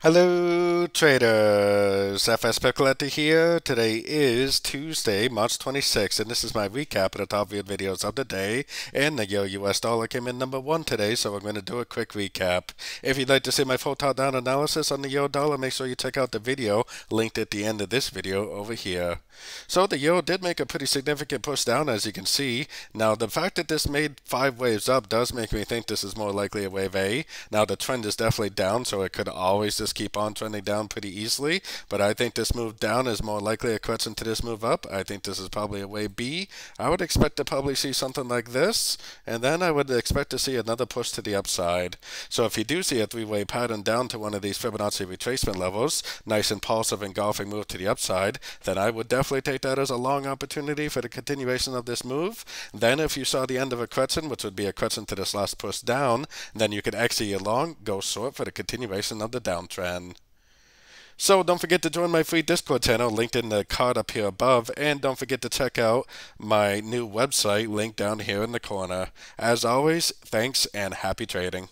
Hello traders, FX Pip Collector here. Today is Tuesday, March 26th, and this is my recap of the top viewed videos of the day. And the US dollar came in number one today, so I'm going to do a quick recap. If you'd like to see my full top-down analysis on the euro dollar, make sure you check out the video linked at the end of this video over here. So the euro did make a pretty significant push down, as you can see. Now the fact that this made 5 waves up does make me think this is more likely a wave A. Now the trend is definitely down, so it could always just keep on trending down pretty easily, but I think this move down is more likely a correction to this move up. I think this is probably a wave B. I would expect to probably see something like this, and then I would expect to see another push to the upside. So if you do see a three-way pattern down to one of these Fibonacci retracement levels, nice impulsive engulfing move to the upside, then I would definitely take that as a long opportunity for the continuation of this move. Then if you saw the end of a correction, which would be a correction to this last push down, then you could exit your long, go short for the continuation of the downtrend. So don't forget to join my free Discord channel linked in the card up here above, and don't forget to check out my new website linked down here in the corner. As always, thanks and happy trading.